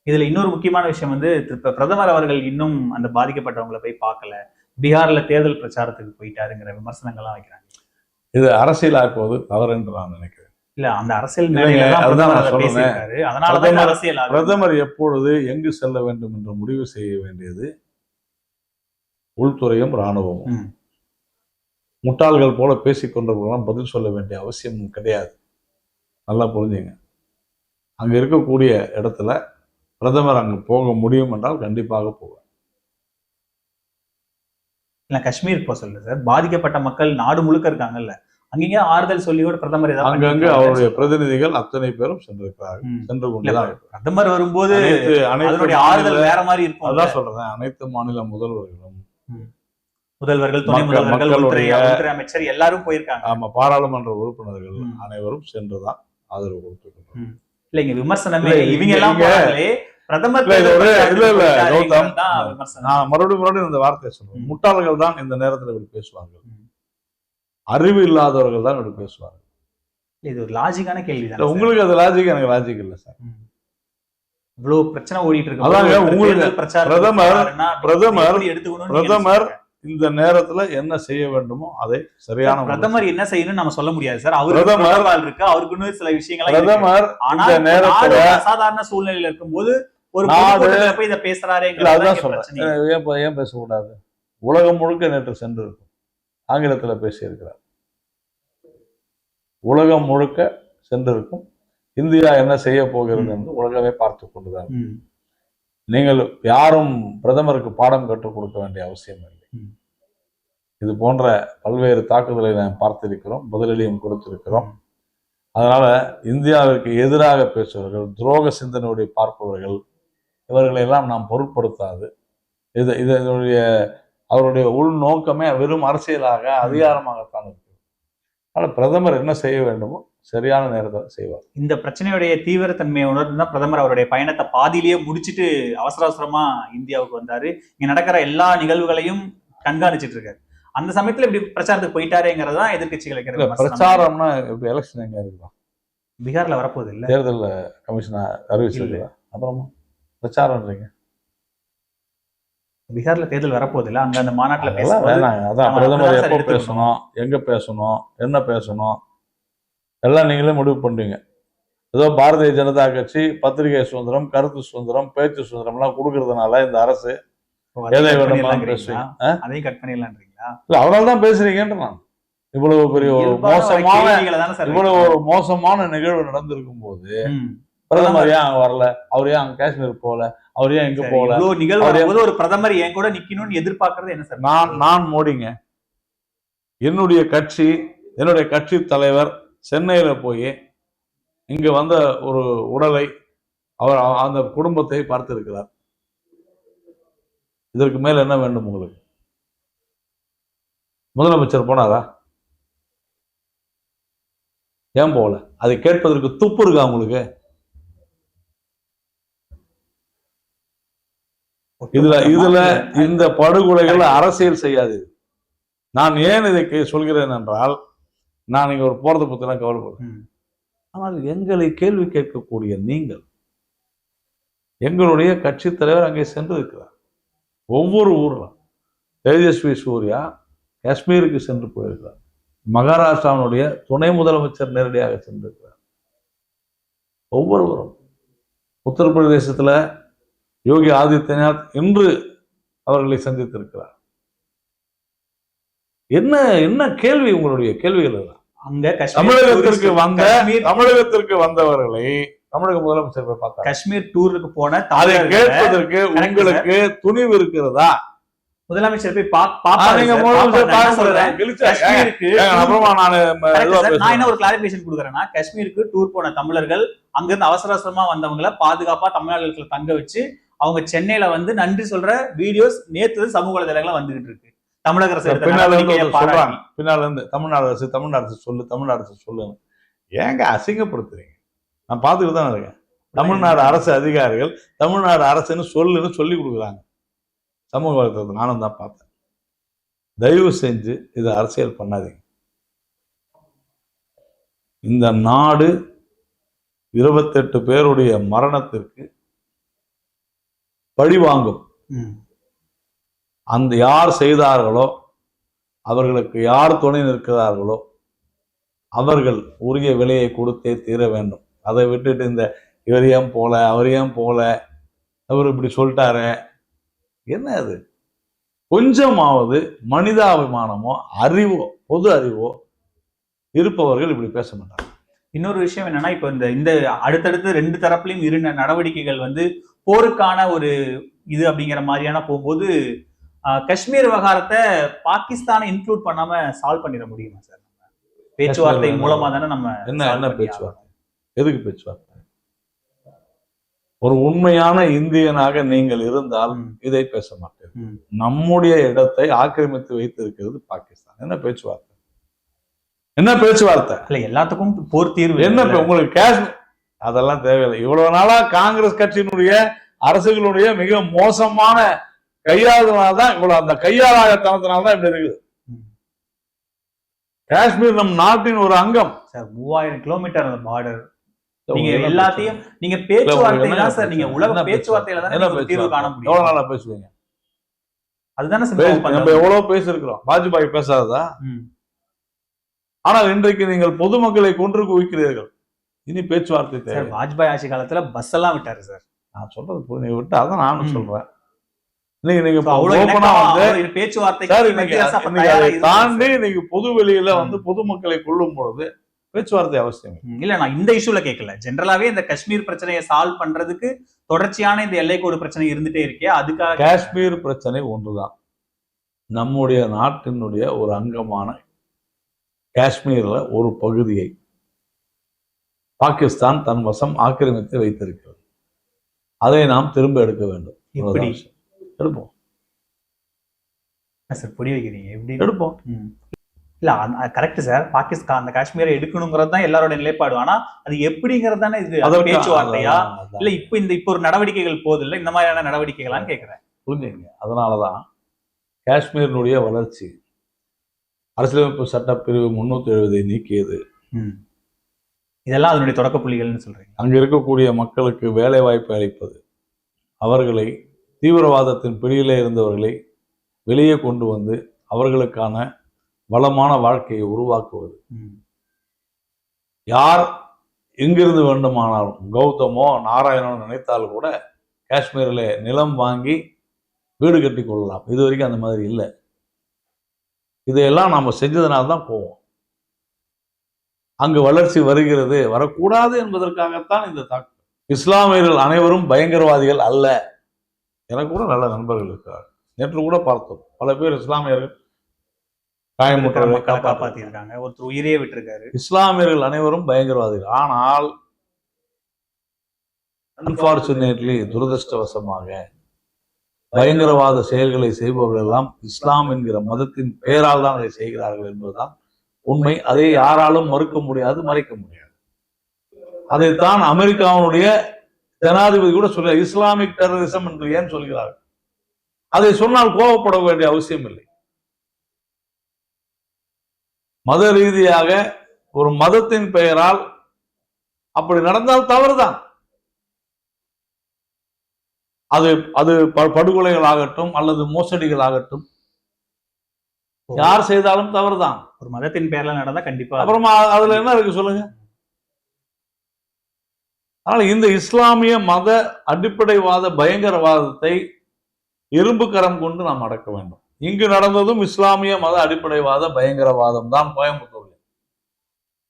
இதுல இன்னொரு முக்கியமான விஷயம் வந்து, பிரதமர் அவர்கள் இன்னும் அந்த பாதிக்கப்பட்டவங்களை போய் பார்க்கல, பீகார்ல தேர்தல் பிரச்சாரத்துக்கு போயிட்டாருங்கிற விமர்சனங்கள்லாம் வைக்கிறாங்க. இது அரசியலாக்குவது தவறு என்று நான் நினைக்கிறேன். இல்ல அந்த அரசியல் பிரதமர் எப்பொழுது எங்கு செல்ல வேண்டும் என்று முடிவு செய்ய வேண்டியது உள்துறையும் இராணுவமும். முட்டாள்கள் போல பேசிக்கொண்டவர்களெல்லாம் பதில் சொல்ல வேண்டிய அவசியமும் கிடையாது. நல்லா புரிஞ்சுங்க. அங்க இருக்கக்கூடிய இடத்துல பிரதமர் அங்கு போக முடியும் என்றால் கண்டிப்பாக போவார். இல்ல காஷ்மீர் போக சொல்ல சார், பாதிக்கப்பட்ட மக்கள் நாடு முழுக்க இருக்காங்கல்ல, அங்கங்க ஆறுதல் சொல்லியோட பிரதமர் அங்கங்க அவருடைய பிரதிநிதிகள் அத்தனை பேரும் சென்றிருக்கிறார்கள், சென்று கொண்டுதான். பிரதமர் வரும்போது ஆறுதல் வேற மாதிரி இருக்கும். அதான் சொல்றேன், அனைத்து மாநில முதல்வர்களும், துணை முதல்வர்கள், உள்துறை அமைச்சர் எல்லாரும் போயிருக்காங்க. ஆமா, பாராளுமன்ற உறுப்பினர்கள் அனைவரும் சென்றுதான் ஆதரவு கொடுத்துருக்கோம். இல்ல இங்க விமர்சனமே இவங்க எல்லாம் பிரதமர் நான் மறுபடியும் இந்த வார்த்தையை சொல்றேன், முட்டாள்கள் தான் இந்த நேரத்தில் இப்படி பேசுவார்கள், அறிவு இல்லாதவர்கள் தான் இப்படி பேசுவார்கள். இது ஒரு லாஜிக்கான கேள்வி தான். உங்களுக்கு அது லாஜிக், எனக்கு லாஜிக் இல்ல சார். இவ்வளவு பிரச்சனை ஓடிட்டு இருக்கு. அதாங்க உங்களுக்கு பிரதமர் இந்த நேரத்துல என்ன செய்ய வேண்டுமோ அதை சரியான பிரதமர் என்ன செய்யணும்னு நம்ம சொல்ல முடியாது சார். அவருக்கு இருக்கு, அவருக்குன்னு சில விஷயங்கள். பிரதமர் இந்த நேரத்துல அசாதாரண சூழ்நிலையில இருக்கும்போது ஒரு போய் இதை பேசுறாரு. அதான் சொல்றேன், ஏன் பேசக்கூடாது? உலகம் முழுக்க நேற்று சென்று இருக்கும், ஆங்கிலத்துல பேசியிருக்கிறார். உலகம் முழுக்க சென்றிருக்கும். இந்தியா என்ன செய்ய போகிறது என்று உலகமே பார்த்து கொண்டுதான். நீங்கள் யாரும் பிரதமருக்கு பாடம் கற்றுக் கொடுக்க வேண்டிய அவசியம் இல்லை. இது போன்ற பல்வேறு தாக்குதலை நாம் பார்த்திருக்கிறோம், பதிலடியும் கொடுத்திருக்கிறோம். அதனால இந்தியாவிற்கு எதிராக பேசுபவர்கள், துரோக சிந்தனையோடு பார்ப்பவர்கள், இவர்களை எல்லாம் நாம் பொருட்படுத்தாது. இதனுடைய அவருடைய உள்நோக்கமே வெறும் அரசியலாக, அதிகாரமாகத்தான் இருக்கு. அதனால பிரதமர் என்ன செய்ய வேண்டுமோ சரியான நேரத்தில் செய்வார். இந்த பிரச்சனையுடைய தீவிரத்தன்மையை உணர்ந்து தான் பிரதமர் அவருடைய பயணத்தை பாதியிலேயே முடிச்சுட்டு அவசர அவசரமா இந்தியாவுக்கு வந்தாரு. இங்க நடக்கிற எல்லா நிகழ்வுகளையும் கண்காணிச்சிட்டு இருக்காரு. அந்த சமயத்துல இப்படி பிரச்சாரத்துக்கு போயிட்டாருங்கிறதா எதிர்கட்சிகள் பிரச்சாரம்னா இப்ப எலெக்ஷன் எங்க இருக்கலாம்? பீகார்ல வரப்போகுது இல்ல, தேர்தல் கமிஷன் அறிவிச்சிருக்கா? அப்புறமா பிரச்சாரம்ன்றீங்க? பீகார்ல தேர்தல் வரப்போகுது இல்ல, அங்க அந்த மாநாட்டுல அதான் பிரதமர் எப்போ பேசணும், எங்க பேசணும், என்ன பேசணும் எல்லாம் நீங்களே முடிவு பண்றீங்க. ஏதோ பாரதிய ஜனதா கட்சி பத்திரிகை சுதந்திரம், கருத்து சுதந்திரம், பேச்சு சுதந்திரம் எல்லாம் கொடுக்கறதுனால இந்த அரசு எதை வேணுமாலும் பேசுவீங்க. அதையும் கட் பண்ணிடலான்றீங்களா? இல்ல, அவரால் பேசுறீங்கன்ற நான். இவ்வளவு பெரிய ஒரு மோசமான நிகழ்வு நடந்திருக்கும் போது பிரதமர் ஏன் அங்க வரல, அவர் ஏன் அங்க காஷ்மீர் போகல, அவர் ஏன் இங்க போகல? நிகழ்வு ஒரு பிரதமர் ஏன் கூட நிக்கணும்னு எதிர்பார்க்கறது என்ன சார்? நான் மோடிங்க, என்னுடைய கட்சி தலைவர் சென்னையில போய் இங்க வந்த ஒரு உடலை அவர் அந்த குடும்பத்தை பார்த்திருக்கிறார். இதற்கு மேல என்ன வேண்டும் உங்களுக்கு? முதலமைச்சர் போனாரா? ஏன் போகல? அதை கேட்பதற்கு துப்பு இருக்கா உங்களுக்கு? இதுல இந்த படுகொலைகள் அரசியல் செய்யாது. நான் ஏன் இதை சொல்கிறேன் என்றால், நான் இங்க ஒரு போறதை பத்திலாம் கவலைப்படுறேன். ஆனால் எங்களை கேள்வி கேட்கக்கூடிய நீங்கள், எங்களுடைய கட்சி தலைவர் அங்கே சென்று இருக்கிறார். ஒவ்வொரு ஊரிலும் தேஜஸ்வி சூர்யா காஷ்மீருக்கு சென்று போயிருக்கிறார். மகாராஷ்டிராவினுடைய துணை முதலமைச்சர் நேரடியாக சென்றிருக்கிறார். ஒவ்வொருவரும் உத்தரப்பிரதேசத்துல யோகி ஆதித்யநாத் இன்று அவர்களை சந்தித்திருக்கிறார். என்ன என்ன கேள்வி உங்களுடைய கேள்விகள் எல்லாம்? அங்க தமிழகத்திற்கு வந்தவர்களை தமிழக முதலமைச்சர் போய் பார்த்தார். காஷ்மீர் டூருக்கு போன அதை கேட்பதற்கு உங்களுக்கு துணிவு இருக்கிறதா? முதலமைச்சர் போய் நான் என்ன ஒரு கிளாரிபிகேஷன் கொடுக்குறேன்னா, காஷ்மீருக்கு டூர் போன தமிழர்கள் அங்கிருந்து அவசர அவசரமா வந்தவங்களை பாதுகாப்பா தமிழ்நாடுகளை தங்க வச்சு அவங்க சென்னையில வந்து நன்றி சொல்ற வீடியோஸ் நேற்று சமூக வலைதளங்கள வந்துகிட்டு இருக்கு. தமிழக அரசு பின்னால இருந்து தமிழ்நாடு அரசு சொல்லுங்க. ஏங்க அசிங்கப்படுத்துறீங்க? நான் பார்த்துட்டு தான் இருக்கேன். தமிழ்நாடு அரசு அதிகாரிகள் தமிழ்நாடு அரசுன்னு சொல்லி கொடுக்குறாங்க சமூக வலைதளத்தை. நானும் தான் பார்த்தேன். தயவு செஞ்சு இதை அரசியல் பண்ணாதீங்க. இந்த நாடு 28 பேருடைய மரணத்திற்கு பழி வாங்கும். அந்த யார் செய்தார்களோ, அவர்களுக்கு யார் துணை நிற்கிறார்களோ அவர்கள் உரிய விலையை கொடுத்தே தீர வேண்டும். அதை விட்டுட்டு இந்த இவர் ஏன் போல, அவர் ஏன் போல, அவர் இப்படி சொல்லிட்டாரு, என்ன அது? கொஞ்சமாவது மனிதாபிமானமோ அறிவோ பொது அறிவோ இருப்பவர்கள் இப்படி பேச மாட்டாங்க. இன்னொரு விஷயம் என்னன்னா, இப்ப இந்த அடுத்தடுத்து 2 தரப்புலையும் இரு நடவடிக்கைகள் வந்து போருக்கான ஒரு இது அப்படிங்கிற மாதிரியான போகும்போது காஷ்மீர் விவகாரத்தை பாகிஸ்தானை இன்க்ளூட் பண்ணாம சால்வ் பண்ணிட முடியுமா சார்? பேச்சுவார்த்தை மூலமா தானே நம்ம என்ன பேச்சுவார்த்தை? எதுக்கு பேச்சுவார்த்தை? ஒரு உண்மையான இந்தியனாக நீங்கள் இருந்தால் இதை பேச மாட்டேன். நம்முடைய இடத்தை ஆக்கிரமித்து வைத்திருக்கிறது பாகிஸ்தான். என்ன பேச்சுவார்த்தை? என்ன பேச்சுவார்த்தை? இல்ல எல்லாத்துக்கும் போர் தீர்வு என்ன? உங்களுக்கு காஷ்மீர் அதெல்லாம் தேவையில்லை. இவ்வளவு நாளா காங்கிரஸ் கட்சியினுடைய அரசுகளுடைய மிக மோசமான கையாளுனால்தான் இவ்வளவு, அந்த கையாளாகத்தனத்தினால்தான் இப்படி இருக்குது. காஷ்மீர் நம் நாட்டின் ஒரு அங்கம் சார். 3000 கிலோமீட்டர் அந்த பார்டர். நீங்க எல்லாத்தையும் நீங்க பேச்சுவார்த்தை தான் சார். நீங்க உலக பேச்சுவார்த்தையில தான் தீர்வு காண முடியும். எவ்வளவு நாளா பேசுவீங்க? அதுதானே நம்ம எவ்வளவு பேசிருக்கிறோம். வாஜ்பாய் பேசாததா? ஆனால் இன்றைக்கு நீங்கள் பொதுமக்களை கொன்று குவிக்கிறீர்கள். இனி பேச்சுவார்த்தை தேவை. வாஜ்பாய் ஆட்சி காலத்துல பஸ் எல்லாம் விட்டாரு சார். நான் சொல்றது புரிஞ்சு விட்டு அதான் நானும் சொல்றேன். நீங்க பேச்சுவார்த்தை தாண்டி நீங்க பொது வெளியில வந்து பொதுமக்களை கொள்ளும் பொழுது பேச்சுவார்த்தை அவசியம் இல்ல. நான் இந்த இஷ்யூல கேட்கல, ஜெனரலாவே இந்த காஷ்மீர் பிரச்சனையை சால்வ் பண்றதுக்கு தொடர்ச்சியான இந்த எல்லைக்கோடு பிரச்சனை இருந்துட்டே இருக்கே, அதுக்காக. காஷ்மீர் பிரச்சனை ஒன்றுதான். நம்முடைய நாட்டினுடைய ஒரு அங்கமான காஷ்மீர்ல ஒரு பகுதியை பாகிஸ்தான் தன் வசம் ஆக்கிரமித்து வைத்திருக்கிறது. அதை நாம் திரும்ப எடுக்க வேண்டும். எப்படி எடுப்போம் சார்? புரிய வைக்கிறீங்க? எப்படி எடுப்போம்? இல்ல கரெக்ட் சார். பாகிஸ்தான் அந்த காஷ்மீரை எடுக்கணுங்கிறது தான் எல்லாரோட நிலைப்பாடு. ஆனா அது எப்படிங்கிறது தானே இது பேச்சுவார்த்தையா இல்ல இப்ப ஒரு நடவடிக்கைகள் போது இல்ல இந்த மாதிரியான நடவடிக்கைகளான்னு கேட்கிறேன். புரிஞ்சுங்க. அதனாலதான் காஷ்மீரினுடைய வளர்ச்சி அரசியலமைப்பு சட்டப்பிரிவு 370 நீக்கியது. இதெல்லாம் அதனுடைய தொடக்க புள்ளிகள்னு சொல்றீங்க. அங்க இருக்கக்கூடிய மக்களுக்கு வேலை வாய்ப்பு அளிப்பது, அவர்களை தீவிரவாதத்தின் பிடியிலே இருந்தவர்களை வெளியே கொண்டு வந்து அவர்களுக்கான வளமான வாழ்க்கையை உருவாக்குவது. யார் எங்கிருந்து வேண்டுமானாலும் கௌதமோ நாராயணனோ நினைத்தாலும் கூட காஷ்மீரில் நிலம் வாங்கி வீடு கட்டி கொள்ளலாம். இது வரைக்கும் அந்த மாதிரி இல்லை. இதையெல்லாம் நாம செஞ்சதுனால்தான் போவோம். அங்கு வளர்ச்சி வருகிறது, வரக்கூடாது என்பதற்காகத்தான் இந்த தாக்குதல். இஸ்லாமியர்கள் அனைவரும் பயங்கரவாதிகள் அல்ல. எனக்கு கூட நல்ல நண்பர்கள் இருக்கிறார். நேற்று கூட பார்த்தோம், பல பேர் இஸ்லாமியர்கள் காப்பாத்திருக்காங்க, ஒருத்தர் உயிரே விட்டுருக்காரு. இஸ்லாமியர்கள் அனைவரும் பயங்கரவாதிகள். ஆனால் அன்பார்ச்சுனேட்லி, துரதிருஷ்டவசமாக பயங்கரவாத செயல்களை செய்பவர்கள் எல்லாம் இஸ்லாம் என்கிற மதத்தின் பெயரால் தான் அதை செய்கிறார்கள் என்பதுதான் உண்மை. அதை யாராலும் மறுக்க முடியாது, மறைக்க முடியாது. அதைத்தான் அமெரிக்காவுடைய ஜனாதிபதி கூட சொல்ல, இஸ்லாமிக் டெரரிசம் என்று ஏன் சொல்கிறார்கள்? அதை சொன்னால் கோபப்பட வேண்டிய அவசியம் இல்லை. மத ரீதியாக ஒரு மதத்தின் பெயரால் அப்படி நடந்தால் தவறுதான். அது அது படுகொலைகள் ஆகட்டும் அல்லது மோசடிகள் ஆகட்டும், யார் செய்தாலும் தவறுதான். ஒரு மதத்தின் பேர்ல நடந்தா கண்டிப்பா அப்புறமா அதுல என்ன இருக்கு சொல்லுங்க? அதனால இந்த இஸ்லாமிய மத அடிப்படைவாத பயங்கரவாதத்தை இரும்பு கரம் கொண்டு நாம் அடக்க வேண்டும். இங்கு நடந்ததும் இஸ்லாமிய மத அடிப்படைவாத பயங்கரவாதம் தான் கோயம்புத்தூர்ல.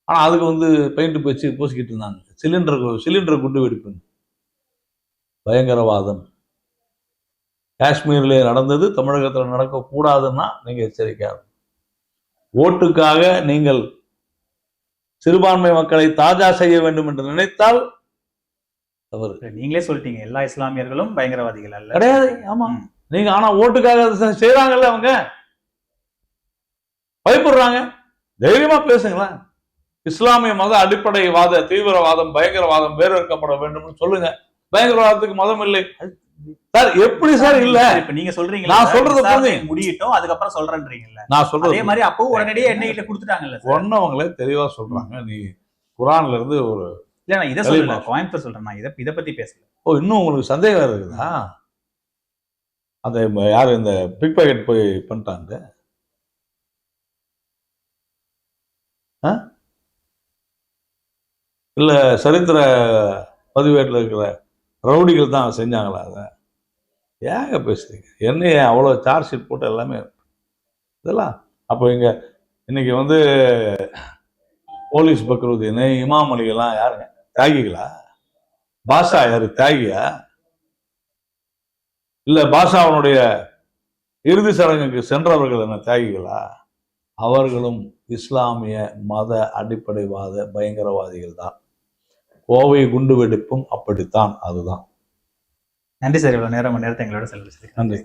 ஆனா அதுக்கு பெயிண்ட் வச்சு பூசிக்கிட்டு இருந்தாங்க. சிலிண்டர் குண்டு வெடிப்பு பயங்கரவாதம். காஷ்மீர்ல நடந்தது தமிழகத்தில் நடக்கக்கூடாதுன்னா நீங்க எச்சரிக்கையா. ஓட்டுக்காக நீங்கள் சிறுபான்மை மக்களை தாஜா செய்ய வேண்டும் என்று நினைத்தால் தவறு. நீங்களே சொல்லிட்டீங்க எல்லா இஸ்லாமியர்களும் பயங்கரவாதிகள் அல்ல. கிடையாது. ஆமா, நீங்க ஆனா ஓட்டுக்காக செய்யறாங்கல்ல, அவங்க பயப்படுறாங்க. தைரியமா பேசுங்களேன். இஸ்லாமிய மத அடிப்படைவாத தீவிரவாதம் பயங்கரவாதம் வேறுக்கப்பட வேண்டும் சொல்லுங்க. பயங்கரவாதத்துக்கு மதம் இல்லை சார். எப்படி சார் இல்ல? இப்ப நீங்க சொல்றீங்க நான் சொல்றது முடியட்டும் அதுக்கப்புறம் சொல்றேன்றீங்கல்ல. நான் சொல்றது அதே மாதிரி அப்போ உடனடியே எண்ணெயில கொடுத்துட்டாங்கல்ல. ஒன்னவங்களே தெளிவா சொல்றாங்க. நீ குரான்ல இருந்து ஒரு இல்ல நான் இதை சொல்லல, கோயம்புத்தூர் சொல்றேன். நான் இதை பத்தி பேசல. இன்னும் உங்களுக்கு சந்தேகம் இருக்குதா? அந்த யாரு இந்த பிக் பாக்கெட் போய் பண்ணிட்டாங்க. இல்ல சரித்திர பதிவேட்டில் இருக்கிற ரவுடிகள் தான் செஞ்சாங்களா? அதை ஏங்க பேசுறீங்க? என்னைய அவ்வளோ சார்ஜ் ஷீட் போட்டு எல்லாமே இதெல்லாம். அப்போ இன்னைக்கு போலீஸ் பக்ருதீன் இமாம் அலிகள்லாம் யாருங்க? தியாகிகளா? பாஷா யாரு தியாகியா? இல்ல பாஷாவனுடைய இறுதி சடங்குக்கு சென்றவர்கள் என்ன தியாகிகளா? அவர்களும் இஸ்லாமிய மத அடிப்படைவாத பயங்கரவாதிகள் தான். கோவை குண்டுவெடிப்பும் அப்படித்தான். அதுதான். நன்றி சார், இவ்வளவு நேரத்தை எங்களோட செலவழிச்சதுக்கு. நன்றி.